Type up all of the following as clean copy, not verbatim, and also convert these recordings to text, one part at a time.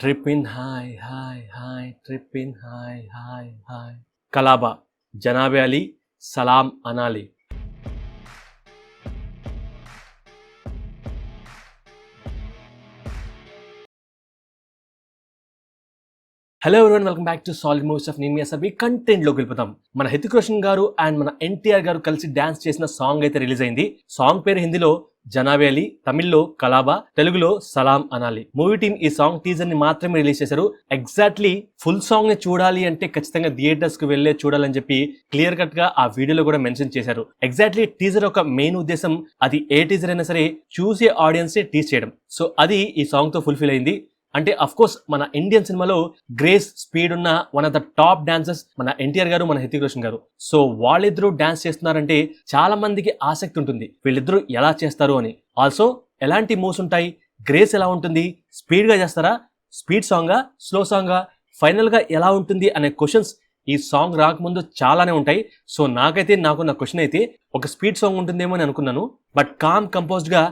ట్రిప్పిన్ హాయ్ హాయ్ హాయ్ ట్రిప్పిన్ హాయ్ హాయ్ హాయ్ కలాబా జనాబే అలీ సలాం అనాలి. Hello everyone, welcome back to Solid Movies of నేను మీ అసలు కంటెంట్ లోకి వెళ్ళిపోతాం. మన హృతిక్ రోషన్ గారు అండ్ మన ఎన్టీఆర్ గారు కలిసి డాన్స్ చేసిన సాంగ్ అయితే రిలీజ్ అయింది. సాంగ్ పేరు హిందీలో జనాబే అలీ, తమిళ్లో కలాబా, తెలుగులో సలాం అనాలి. మూవీ టీమ్ ఈ సాంగ్ టీజర్ ని మాత్రమే రిలీజ్ చేశారు. ఎగ్జాక్ట్లీ ఫుల్ సాంగ్ ని చూడాలి అంటే ఖచ్చితంగా థియేటర్స్ కు వెళ్లే చూడాలని చెప్పి క్లియర్ కట్ గా ఆ వీడియోలో కూడా మెన్షన్ చేశారు. ఎగ్జాక్ట్లీ టీజర్ ఒక మెయిన్ ఉద్దేశం అది ఏ టీజర్ అయినా సరే చూసే ఆడియన్స్ ని టీజ్ చేయడం. సో అది ఈ సాంగ్ తో ఫుల్ఫిల్ అయింది. అంటే అఫ్ కోర్స్ మన ఇండియన్ సినిమాలో గ్రేస్ స్పీడ్ ఉన్న one of the top dancers మన ఎన్టీఆర్ గారు, మన హృతిక్ రోషన్ గారు. సో వాళ్ళిద్దరూ డాన్స్ చేస్తున్నారంటే చాలా మందికి ఆసక్తి ఉంటుంది వీళ్ళిద్దరూ ఎలా చేస్తారు అని. ఆల్సో ఎలాంటి మూవ్స్ ఉంటాయి, గ్రేస్ ఎలా ఉంటుంది, స్పీడ్ గా చేస్తారా, స్పీడ్ సాంగా, స్లో సాంగా, ఫైనల్ గా ఎలా ఉంటుంది అనే క్వశ్చన్స్ ఈ సాంగ్ రాకముందు చాలానే ఉంటాయి. సో నాకున్న క్వశ్చన్ అయితే ఒక స్పీడ్ సాంగ్ ఉంటుందేమో అని అనుకున్నాను. బట్ కామ్ కంపోజ్డ్ గా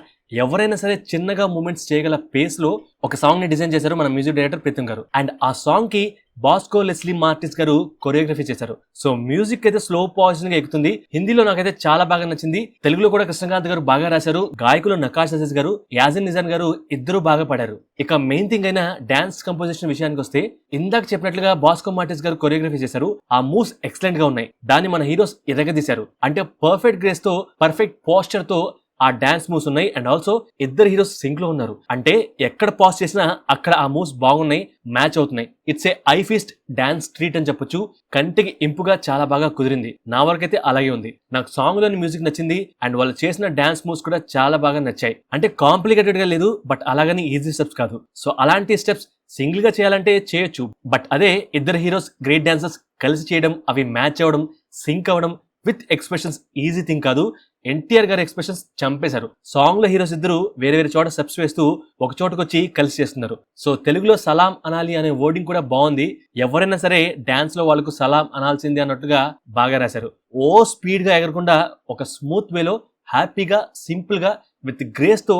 ఎవరైనా సరే చిన్నగా మూమెంట్స్ చేయగల పేస్ లో ఒక సాంగ్ ని డిజైన్ చేశారు మన మ్యూజిక్ డైరెక్టర్ ప్రీతం గారు. అండ్ ఆ సాంగ్ కి బాస్కో లెస్లీ మార్టిన్స్ గారు కొరియోగ్రఫీ చేశారు. సో మ్యూజిక్ అయితే స్లో పాజిటివ్ గా ఎక్కుతుంది. హిందీలో నాకైతే చాలా బాగా నచ్చింది. తెలుగులో కూడా కృష్ణకాంత్ గారు బాగా రాశారు. గాయకులు నకాష్ అజీజ్ గారు, యాజిన్ నిజాన్ గారు ఇద్దరు బాగా పాడారు. ఇక మెయిన్ థింగ్ అయిన డాన్స్ కంపోజిషన్ విషయానికి వస్తే ఇందాక చెప్పినట్లుగా బాస్కో మార్టిన్స్ గారు కొరియోగ్రఫీ చేశారు. ఆ మూవ్స్ ఎక్సలెంట్ గా ఉన్నాయి. దాన్ని మన హీరోస్ ఎరగదీశారు. అంటే పర్ఫెక్ట్ గ్రేస్ తో, పర్ఫెక్ట్ పోస్చర్ తో ఆ డాన్స్ మూవ్స్ ఉన్నాయి. అండ్ ఆల్సో ఇద్దరు హీరోస్ సింక్ లో ఉన్నారు. అంటే ఎక్కడ పాస్ చేసినా అక్కడ ఆ మూవ్స్ బాగున్నాయి, మ్యాచ్ అవుతున్నాయి. It's A I feast dance treat అని చెప్పొచ్చు. కంటికి ఇంపుగా చాలా బాగా కుదిరింది. నా వరకైతే అలాగే ఉంది. నాకు సాంగ్ లోని మ్యూజిక్ నచ్చింది. అండ్ వాళ్ళు చేసిన డాన్స్ మూవ్స్ కూడా చాలా బాగా నచ్చాయి. అంటే కాంప్లికేటెడ్ గా లేదు, బట్ అలాగని ఈజీ స్టెప్స్ కాదు. సో అలాంటి స్టెప్స్ సింగిల్ గా చేయాలంటే చేయొచ్చు. బట్ అదే ఇద్దరు హీరోస్ గ్రేట్ డాన్సర్స్ కలిసి చేయడం, అవి మ్యాచ్ అవ్వడం, సింక్ అవ్వడం విత్ ఎక్స్ప్రెషన్స్ ఈజీ థింగ్ కాదు. ఎన్టీఆర్ గారి ఎక్స్ప్రెషన్స్ చంపేశారు. సాంగ్ లో హీరోస్ ఇద్దరు వేరే వేరే చోట స్టెప్స్ వేస్తూ ఒక చోటకు వచ్చి కలిసి చేస్తున్నారు. సో తెలుగులో సలాం అనాలి అనే వర్డింగ్ కూడా బాగుంది. ఎవరైనా సరే డాన్స్ లో వాళ్ళకు సలాం అనాల్సింది అన్నట్టుగా బాగా రాశారు. ఓ స్పీడ్ గా ఎగరకుండా ఒక స్మూత్ వేలో హ్యాపీగా సింపుల్ గా విత్ గ్రేస్ తో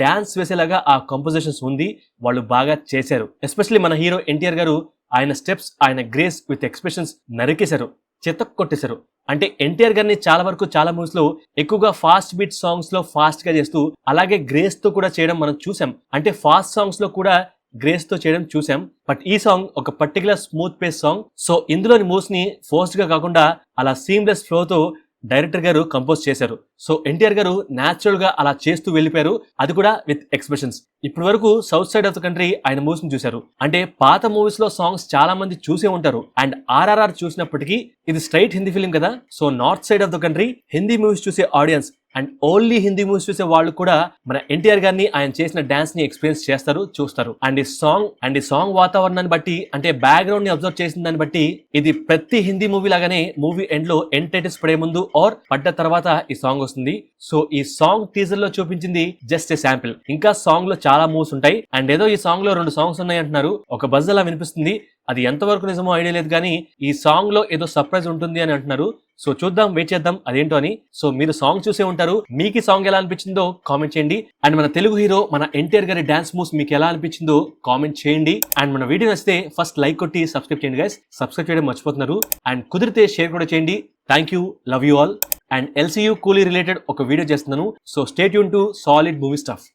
డాన్స్ వేసేలాగా ఆ కంపోజిషన్స్ ఉంది. వాళ్ళు బాగా చేశారు. ఎస్పెషల్లీ మన హీరో ఎన్టీఆర్ గారు ఆయన స్టెప్స్, ఆయన గ్రేస్ విత్ ఎక్స్ప్రెషన్స్ నరికేశారు, చెత్త కొట్టేశారు. అంటే ఎన్టీఆర్ గారిని చాలా వరకు చాలా మూవీస్ లో ఎక్కువగా ఫాస్ట్ బీట్ సాంగ్స్ లో ఫాస్ట్ గా చేస్తూ అలాగే గ్రేస్ తో కూడా చేయడం మనం చూసాం. అంటే ఫాస్ట్ సాంగ్స్ లో కూడా గ్రేస్ తో చేయడం చూసాం. బట్ ఈ సాంగ్ ఒక particular smooth pace song. So ఇందులోని మూవ్స్ ని ఫోర్స్డ్ గా కాకుండా అలా సీమ్లెస్ ఫ్లో తో డైరెక్టర్ గారు కంపోజ్ చేశారు. సో ఎన్టీఆర్ గారు న్యాచురల్ గా అలా చేస్తూ వెళ్ళిపోయారు, అది కూడా విత్ ఎక్స్ప్రెషన్స్. ఇప్పటి వరకు south side of the country ఆయన మూవీస్ ని చూశారు. అంటే పాత మూవీస్ లో సాంగ్స్ చాలా మంది చూసే ఉంటారు. అండ్ ఆర్ఆర్ఆర్ చూసినప్పటికీ ఇది స్ట్రైట్ హిందీ ఫిలిం కదా. So north side of the country Hindi movies చూసే audience and only Hindi movies చూసే వాళ్ళు కూడా మన ఎన్టీఆర్ గారిని, ఆయన చేసిన డాన్స్ ని ఎక్స్పీరియన్స్ చేస్తారు, చూస్తారు. అండ్ ఈ సాంగ్ వాతావరణాన్ని బట్టి, అంటే బ్యాక్గ్రౌండ్ ని అబ్జర్వ్ చేసిన దాన్ని బట్టి ఇది ప్రతి హిందీ మూవీ లాగానే మూవీ ఎండ్ లో ఎండ్ టైటిల్స్ పడే ముందు ఆర్ పడ్డ తర్వాత ఈ సాంగ్ వస్తుంది. సో ఈ సాంగ్ టీజర్ లో చూపించింది జస్ట్ ఏ శాంపిల్. ఇంకా సాంగ్ లో చాలా మూవ్స్ ఉంటాయి. అండ్ ఏదో ఈ సాంగ్ లో 2 సాంగ్స్ ఉన్నాయి అంటున్నారు. ఒక బజ్ అలా వినిపిస్తుంది. అది ఎంతవరకు నిజమో ఐడియా లేదు, కానీ ఈ సాంగ్ లో ఏదో సర్ప్రైజ్ ఉంటుంది అని అంటున్నారు. సో చూద్దాం, వెయిట్ చేద్దాం అదేంటో అని. సో మీరు సాంగ్ చూసే ఉంటారు. మీకు ఈ సాంగ్ ఎలా అనిపించిందో కామెంట్ చేయండి. అండ్ మన తెలుగు హీరో మన ఎన్టీఆర్ గారి డాన్స్ మూవ్స్ మీకు ఎలా అనిపించిందో కామెంట్ చేయండి. అండ్ మన వీడియో నచ్చితే ఫస్ట్ లైక్ కొట్టి సబ్స్క్రైబ్ చేయండి గైస్. సబ్స్క్రైబ్ చేయడం మర్చిపోతున్నారు. అండ్ కుదిరితే షేర్ కూడా చేయండి. Thank you, love you all. And LCU కూలీ రిలేటెడ్ ఒక వీడియో చేస్తున్నాను. So stay tune to solid movie stuff.